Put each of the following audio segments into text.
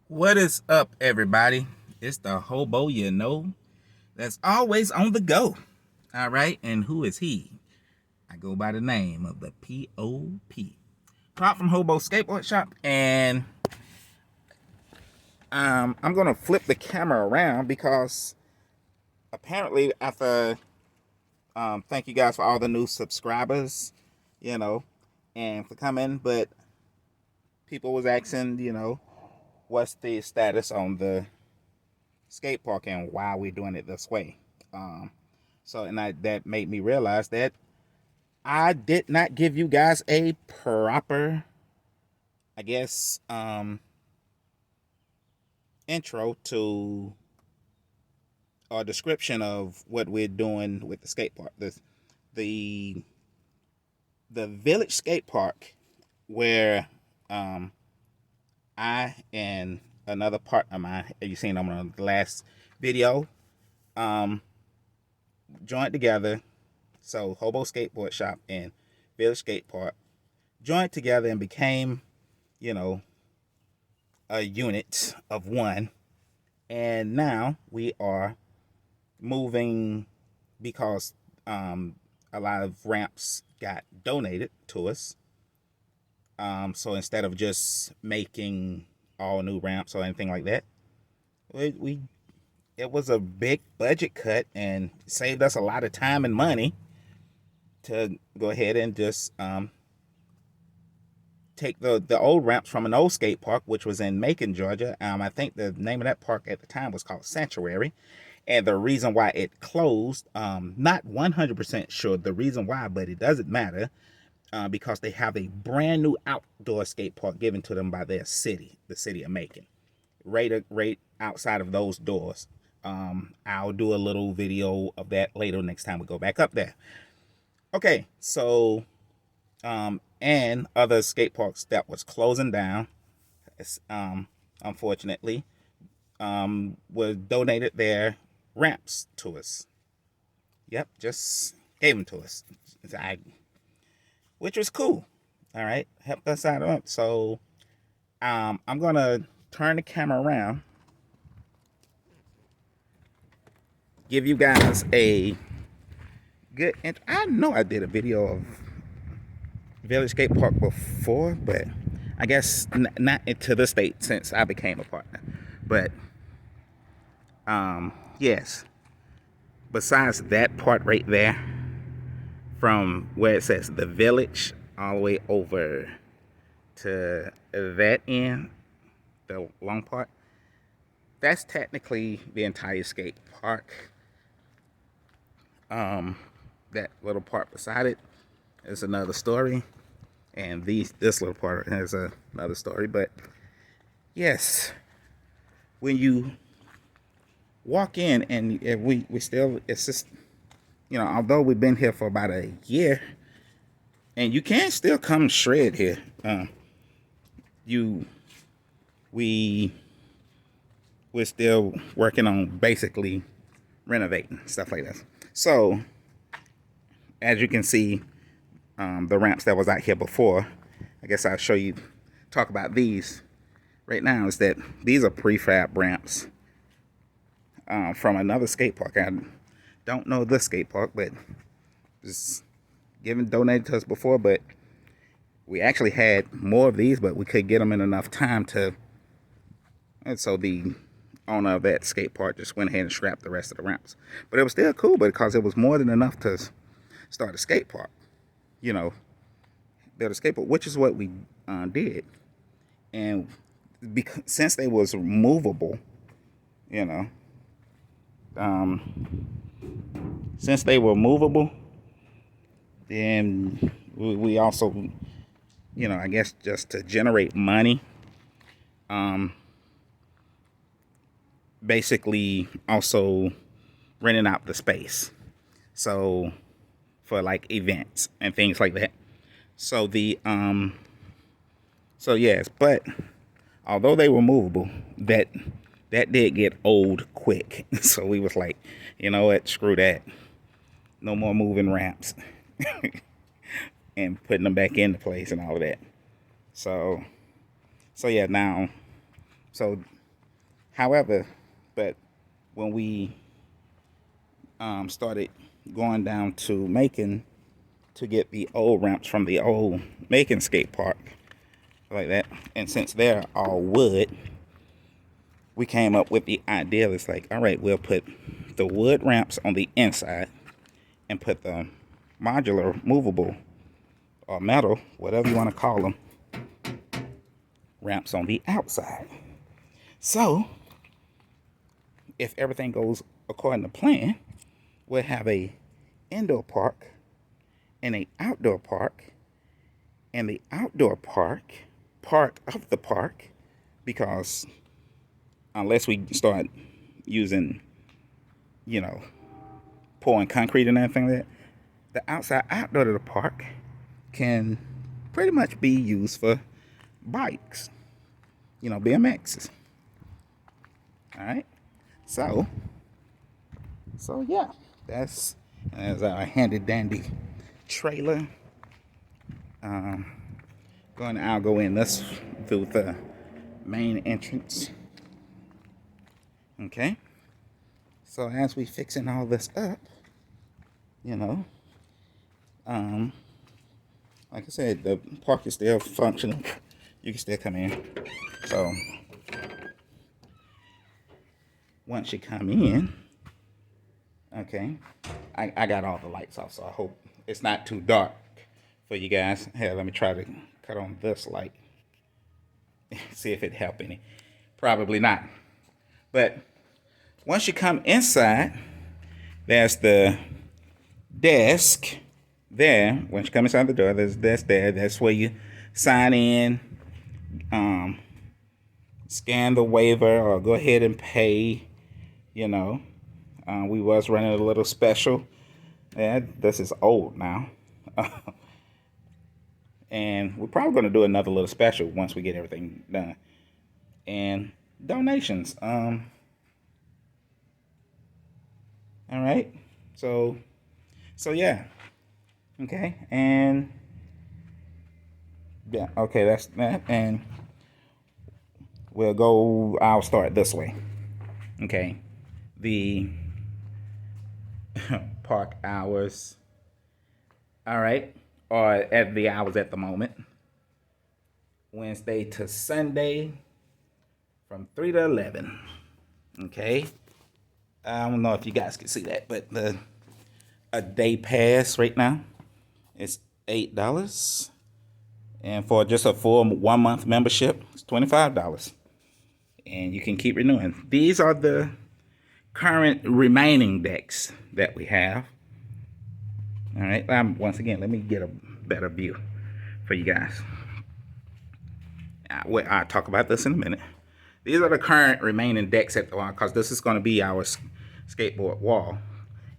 What is up, everybody? It's the hobo that's always on the go. All right, and who is he? I go by the name of the POP. Pop from Hobo Skateboard Shop, and I'm gonna flip the camera around because apparently after thank you guys for all the new subscribers, you know, and for coming, but people was asking, what's the status on the skate park and why we're doing it this way. Um, that made me realize that I did not give you guys a proper, I guess, intro to or description of what we're doing with the skate park. The the Village Skate Park, where um, I and another partner of mine, you seen them on the last video, um, joined together. So Hobo Skateboard Shop and Village Skate Park joined together and became, you know, a unit of one. And now we are moving because a lot of ramps got donated to us. So instead of just making all new ramps or anything like that, we it was a big budget cut and saved us a lot of time and money to go ahead and just take the old ramps from an old skate park, which was in Macon, Georgia. I think the name of that park at the time was called Sanctuary. And the reason why it closed, not 100% sure the reason why, but it doesn't matter because they have a brand new outdoor skate park given to them by their city, the city of Macon, right outside of those doors. I'll do a little video of that later next time we go back up there. Okay, so and other skate parks that was closing down, unfortunately, was donated their ramps to us. Yep, just gave them to us, which was cool. All right, helped us out. So I'm gonna turn the camera around, give you guys a good. I know I did a video of Village Skate Park before, but I guess not to the state since I became a partner. But yes, besides that part right there, from where it says the village all the way over to that end, the long part, that's technically the entire skate park. That little part beside it is another story, and this little part has another story. But yes, when you walk in and we still, it's just, although we've been here for about a year, and you can still come shred here. You we we're still working on basically renovating stuff like that. So as you can see, the ramps that was out here before, I guess I'll show you, talk about these right now, is that these are prefab ramps from another skate park. I don't know this skate park, but it's donated to us before, but we actually had more of these, but we couldn't get them in enough time and so the owner of that skate park just went ahead and scrapped the rest of the ramps. But it was still cool because it was more than enough to start a skate park, build a skateboard, which is what we did. And since they was movable, since they were movable, then we also, I guess just to generate money, basically also renting out the space. So for like events and things like that. So yes, but although they were movable, that did get old quick. So we was like, you know what, screw that. No more moving ramps. And putting them back into place and all of that. So yeah, now, so However, but when we started going down to Macon to get the old ramps from the old Macon skate park, like that, and since they're all wood, we came up with the idea. It's like, all right, we'll put the wood ramps on the inside and put the modular, movable, or metal, whatever you want to call them, ramps on the outside. So, if everything goes according to plan, we'll have a indoor park and a outdoor park, and the outdoor park, part of the park, because unless we start using, pouring concrete and everything like that, the outside outdoor of the park can pretty much be used for bikes, BMXs. All right. So yeah, that's our handy dandy trailer. I'll go in this through the main entrance. Okay. So as we fixing all this up, like I said, the park is still functional. You can still come in. So once you come in, okay, I got all the lights off, so I hope it's not too dark for you guys. Here, let me try to cut on this light. See if it help any. Probably not. But once you come inside, there's the desk there. Once you come inside the door, there's a desk there. That's where you sign in, scan the waiver, or go ahead and pay. We was running a little special. Yeah, this is old now. And we're probably going to do another little special once we get everything done. And donations. All right. So yeah. Okay. And yeah. Okay. That's that. And I'll start this way. Okay. The park hours. All right. Or at the hours at the moment. Wednesday to Sunday from 3 to 11. Okay. I don't know if you guys can see that, but a day pass right now is $8. And for just a full 1 month membership, it's $25. And you can keep renewing. These are the current remaining decks that we have. All right. Once again, let me get a better view for you guys. I'll talk about this in a minute. These are the current remaining decks at the wall, because this is going to be our skateboard wall.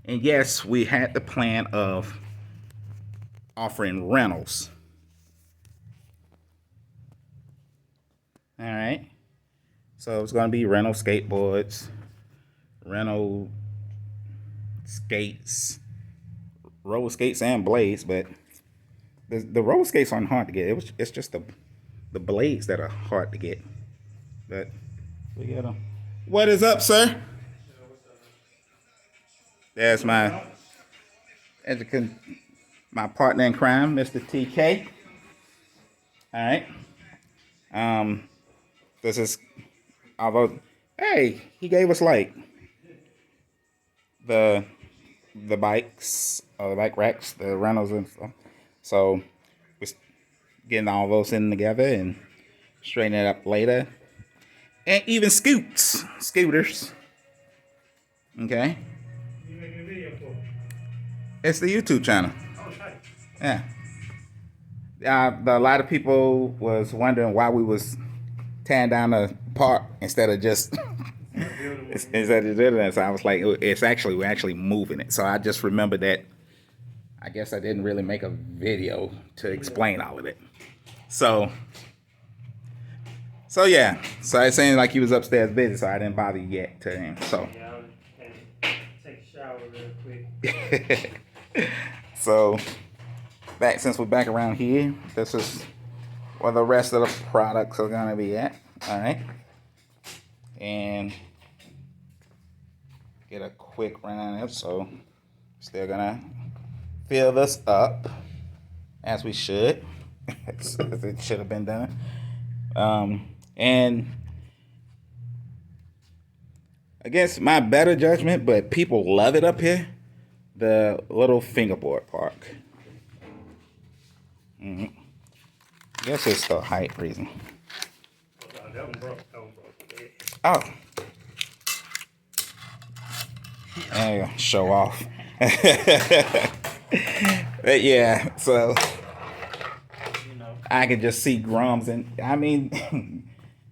And yes, we had the plan of offering rentals. All right. So it's going to be rental skateboards, rental skates, roller skates and blades, but the roller skates aren't hard to get. It's just the blades that are hard to get. But we get them. What is up, sir? There's my partner in crime, Mr. TK. All right. This is, although, hey, he gave us like the bikes, the bike racks, the rentals and stuff. So we're getting all those in together and straightening it up later. And even scooters. Okay. You making a video for? It's the YouTube channel. Oh, nice. Yeah. A lot of people was wondering why we was tearing down the park instead of just instead of doing that. So I was like, we're actually moving it. So I just remember that. I guess I didn't really make a video to explain all of it. So yeah. So I was saying like he was upstairs busy, so I didn't bother yet to him. So Yeah, I was take a shower real quick. So since we're back around here, this is where the rest of the products are gonna be at. All right. and get a quick run of. So still gonna fill this up as we should, as it should have been done. And against my better judgment, but people love it up here, the little fingerboard park. Guess it's the height reason. Oh, that one broke. That one broke. Oh. There you go. Show off. But yeah, so You know. I can just see Grums, and I mean,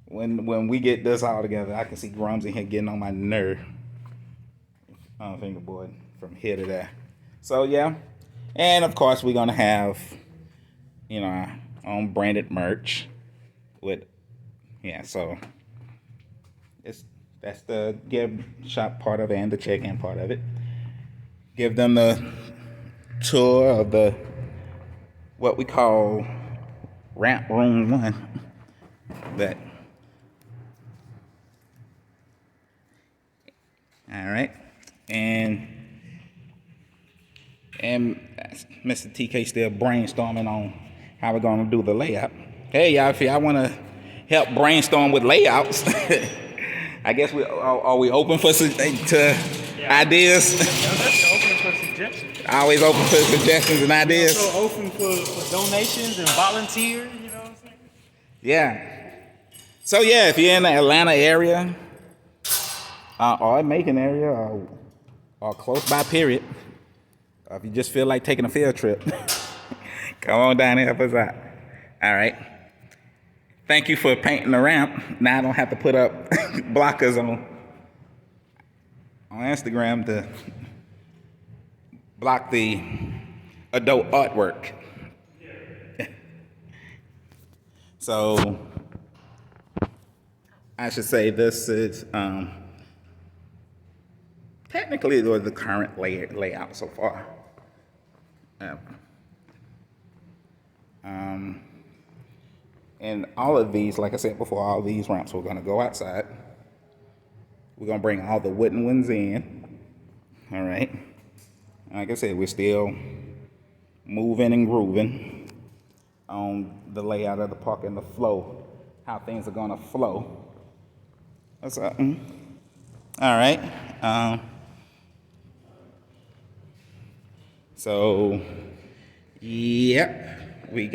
when we get this all together, I can see Grums in here getting on my nerve on fingerboard from here to there. So yeah, and of course we're gonna have, our own branded merch with, so that's the give shop part of it and the check-in part of it. Give them the tour of the what we call Ramp Room 1. But all right, and Mr. TK still brainstorming on how we're gonna do the layout. Hey y'all, if y'all wanna help brainstorm with layouts, I guess are we open for ideas? That's open for suggestions. Always open for suggestions and ideas. Also open for donations and volunteers. You know what I'm saying? Yeah. So yeah, if you're in the Atlanta area, or Macon area, or close by, period, or if you just feel like taking a field trip, come on down and help us out. All right. Thank you for painting the ramp. Now I don't have to put up blockers on Instagram to block the adult artwork. So I should say this is technically the current layout so far. And all of these, like I said before, all of these ramps, we're going to go outside. We're going to bring all the wooden ones in. All right. Like I said, we're still moving and grooving on the layout of the park and the flow, how things are going to flow. What's up? All right. So, yep, we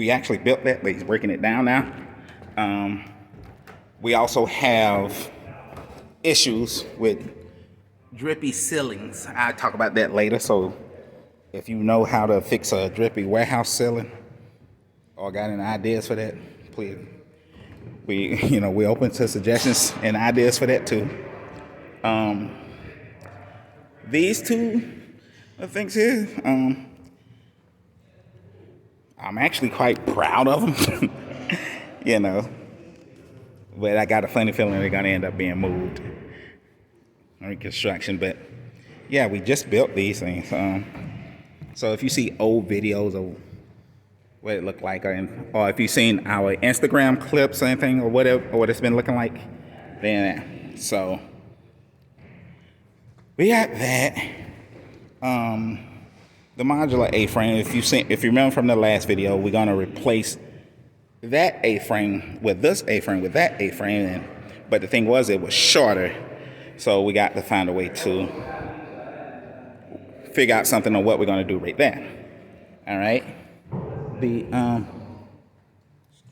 actually built that, but he's breaking it down now. We also have issues with drippy ceilings. I'll talk about that later. So if you know how to fix a drippy warehouse ceiling or got any ideas for that, please, we're open to suggestions and ideas for that too. These two things here, I'm actually quite proud of them, but I got a funny feeling they're gonna end up being moved in construction. But yeah, we just built these things. So if you see old videos of what it looked like, or if you've seen our Instagram clips or anything, or whatever, or what it's been looking like, then so we got that. The modular A-frame, if you remember from the last video, we're gonna replace that A-frame with this A-frame with that A-frame, but the thing was it was shorter, so we got to find a way to figure out something on what we're gonna do right there. All right. Excuse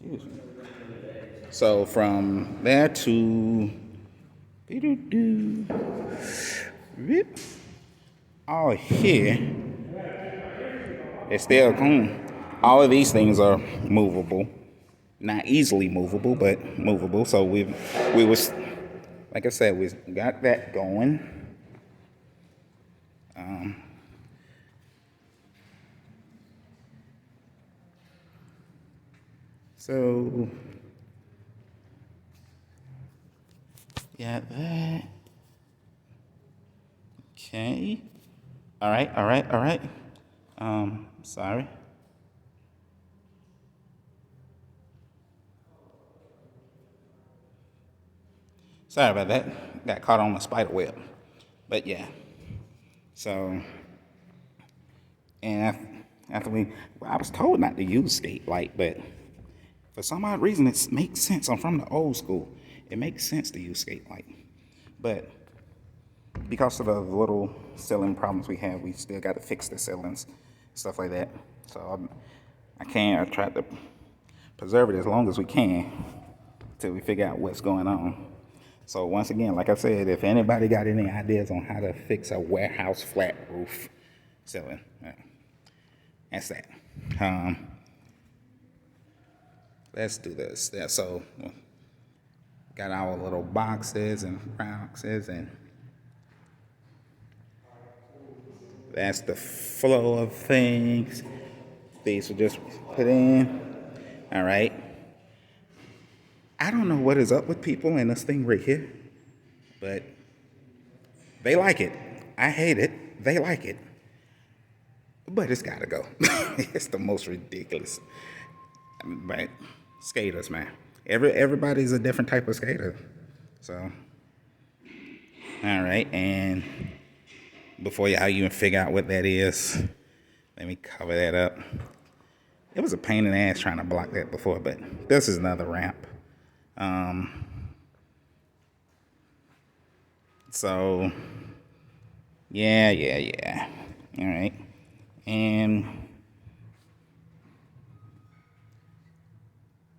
me. So from there to all here, it's still all of these things are movable, not easily movable, but movable. So we was, like I said, we got that going. So yeah, that. Okay. All right. Sorry. Sorry about that. Got caught on a spider web. But yeah. So, and after I was told not to use skate light, but for some odd reason, it makes sense. I'm from the old school. It makes sense to use skate light. But because of the little ceiling problems we have, we still got to fix the ceilings, stuff like that. So I try to preserve it as long as we can till we figure out what's going on. So once again, like I said, if anybody got any ideas on how to fix a warehouse flat roof ceiling, that's that. Let's do this. Yeah, so got our little boxes and that's the flow of things. These will just put in. All right. I don't know what is up with people in this thing right here, but they like it. I hate it. They like it. But it's gotta go. It's the most ridiculous. But skaters, man. Everybody's a different type of skater. So, all right. And before y'all even figure out what that is, let me cover that up. It was a pain in the ass trying to block that before, but this is another ramp. So, yeah. All right. And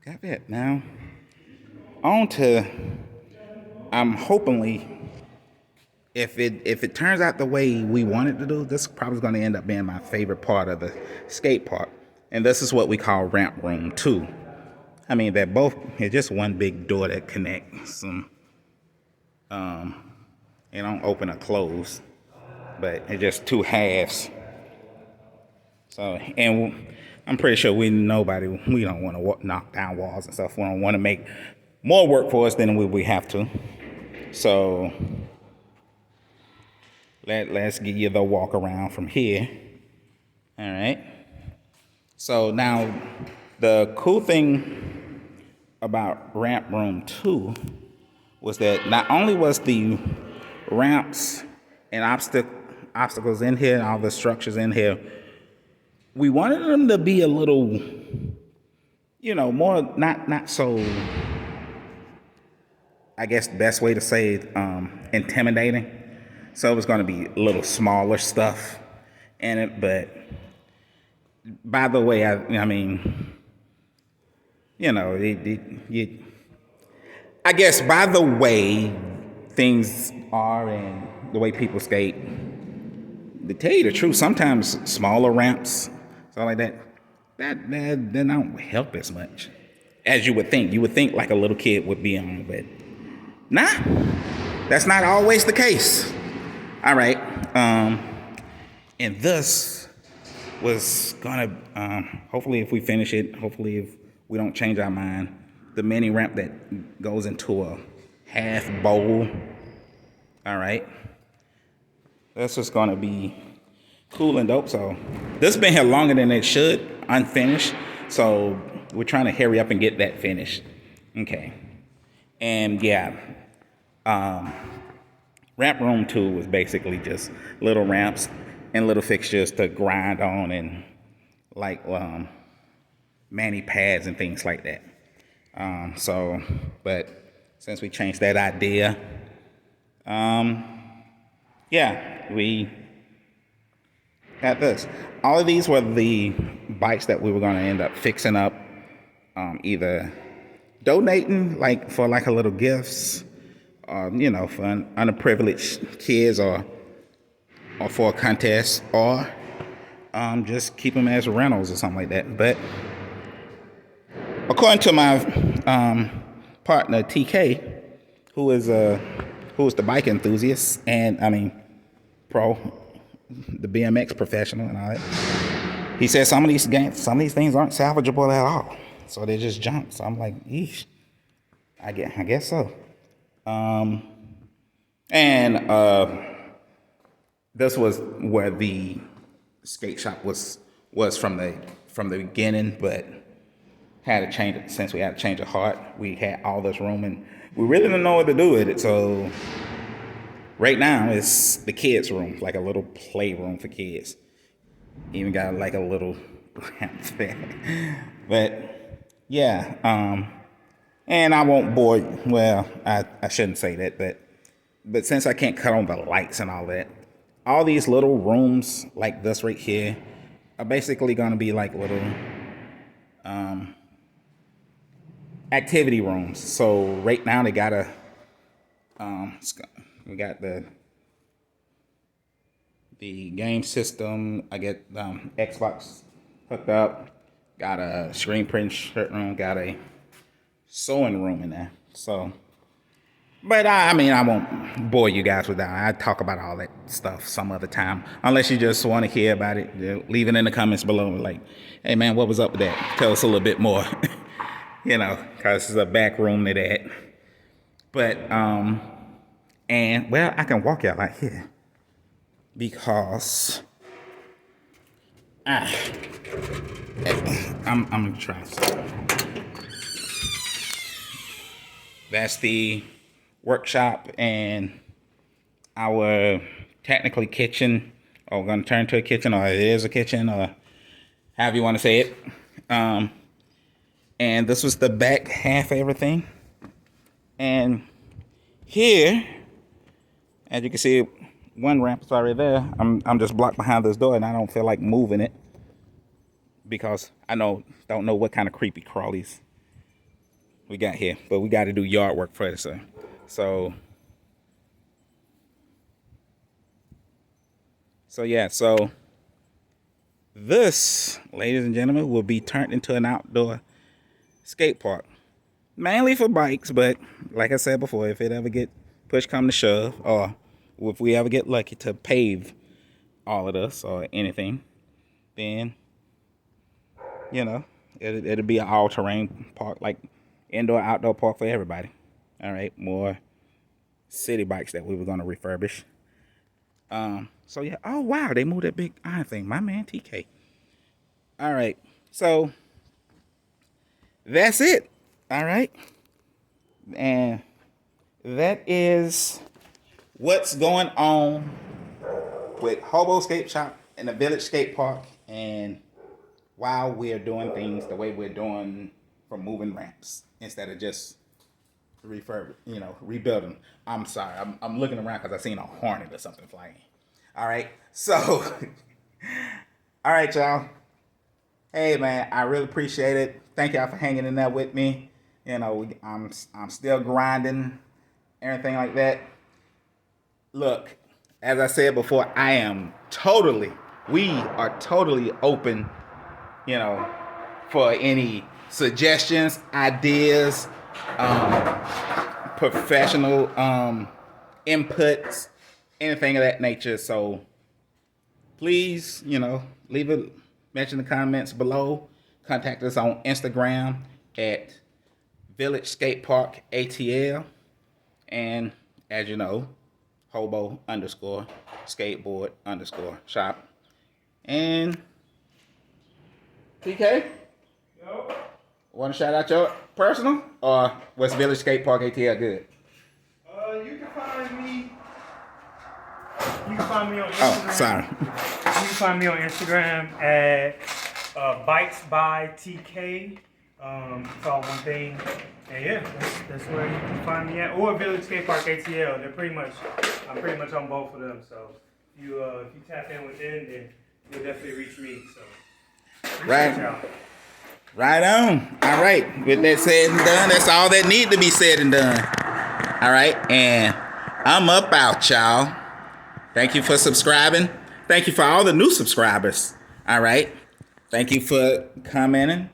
got that. Now, on to, I'm hopefully, if it turns out the way we want it to do, this is probably going to end up being my favorite part of the skate park. And this is what we call ramp room 2. I mean, it's just one big door that connects them. It don't open or close, but it's just two halves. So, and I'm pretty sure we don't want to knock down walls and stuff. We don't want to make more work for us than we have to. So, let's give you the walk around from here. All right. So now, the cool thing about ramp room 2 was that not only was the ramps and obstacles in here, all the structures in here, we wanted them to be a little, more not so, I guess the best way to say it, intimidating. So it was going to be a little smaller stuff in it, but by the way, I mean, I guess by the way things are and the way people skate, to tell you the truth, sometimes smaller ramps, stuff like that don't help as much as you would think. You would think like a little kid would be on, but nah, that's not always the case. All right, and this was gonna, hopefully if we finish it, hopefully if we don't change our mind, the mini ramp that goes into a half bowl. All right, that's just gonna be cool and dope. So this has been here longer than it should, unfinished. So we're trying to hurry up and get that finished. Okay, and yeah, ramp room 2 was basically just little ramps and little fixtures to grind on and like mani pads and things like that. But since we changed that idea, we got this. All of these were the bikes that we were going to end up fixing up, either donating for a little gifts, for underprivileged kids or for a contest, or just keep them as rentals or something like that. But according to my partner TK, who is the bike enthusiast and pro, the BMX professional and all that, he said some of these things aren't salvageable at all, so they're just junk. So I'm like, eesh, I guess so. This was where the skate shop was from the beginning, but had to change it since we had to change of heart. We had all this room and we really didn't know what to do with it. So right now it's the kids' room, like a little playroom for kids. Even got like a little ramp there. But yeah, and I won't bore you. Well, I shouldn't say that, but since I can't cut on the lights and all that, all these little rooms like this right here are basically gonna be like little activity rooms. So right now they got we got the game system. I get Xbox hooked up. Got a screen print shirt room. Got a sewing room in there. So, but I mean, I won't bore you guys with that. I talk about all that stuff some other time. Unless you just want to hear about it, leave it in the comments below. Like, hey man, what was up with that? Tell us a little bit more. Because it's a back room to that. But and well, I can walk y'all out here because I'm gonna try something. That's the workshop and our technically kitchen, or we're gonna turn to a kitchen, or it is a kitchen, or however you want to say it. And this was the back half of everything. And here, as you can see, one ramp is already there. I'm just blocked behind this door, and I don't feel like moving it because I don't know what kind of creepy crawlies we got here. But we got to do yard work first. So yeah. So this, ladies and gentlemen, will be turned into an outdoor skate park. Mainly for bikes, but like I said before, if it ever get push come to shove, or if we ever get lucky to pave all of this or anything, then it'll be an all-terrain park, like indoor outdoor park for everybody. All right, more city bikes that we were gonna refurbish. So yeah. Oh wow, they moved that big iron thing. My man TK. All right, so that's it. All right, and that is what's going on with Hobo Skate Shop and the Village Skate Park, and while we're doing things the way we're doing for moving ramps instead of just rebuilding. I'm sorry, I'm looking around because I seen a hornet or something flying. All right, so all right, y'all. Hey man, I really appreciate it. Thank y'all for hanging in there with me. I'm still grinding, everything like that. Look, as I said before, we are totally open, for any suggestions, ideas, professional inputs, anything of that nature. So please, leave a mention in the comments below. Contact us on Instagram at Village Skatepark ATL, and as you know, Hobo_skateboard_shop. And TK, Yo. want to shout out your personal, or was Village Skatepark ATL good? You can find me on Instagram. Oh, sorry. You can find me on Instagram at Bikes by TK. It's all one thing. And yeah, that's where you can find me at. Or Village Skatepark ATL. I'm pretty much on both of them. So if you tap in with them, then you'll definitely reach me. So Right. Right on. All right. With that said and done, that's all that need to be said and done. All right. And I'm up out, y'all. Thank you for subscribing. Thank you for all the new subscribers. All right. Thank you for commenting.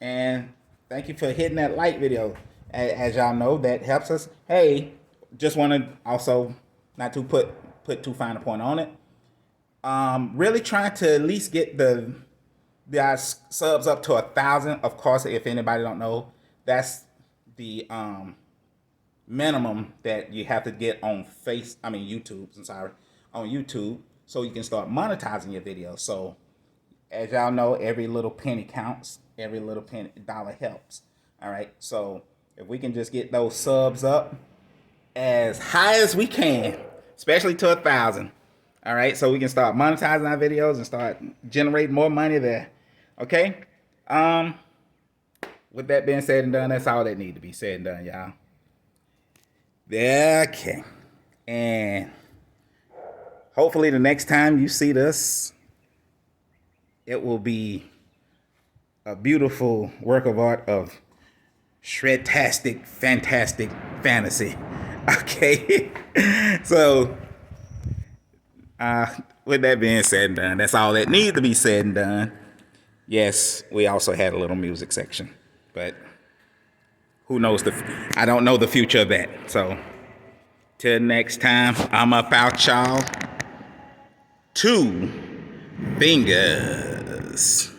And thank you for hitting that like video. As y'all know, that helps us. Hey, just want to also, not to put too fine a point on it. Really trying to at least get the subs up to 1,000. Of course, if anybody don't know, that's the minimum that you have to get on YouTube. I'm sorry, on YouTube, so you can start monetizing your videos. So As y'all know, every little penny counts. Every little penny dollar helps. All right. So if we can just get those subs up as high as we can, especially to 1,000. All right. So we can start monetizing our videos and start generating more money there. Okay. With that being said and done, that's all that need to be said and done, y'all. Okay. And hopefully the next time you see this, it will be a beautiful work of art of shred-tastic, fantastic fantasy. Okay. So, with that being said and done, that's all that needs to be said and done. Yes, we also had a little music section, but who knows I don't know the future of that. So, till next time, I'm up out, y'all. 2 fingers.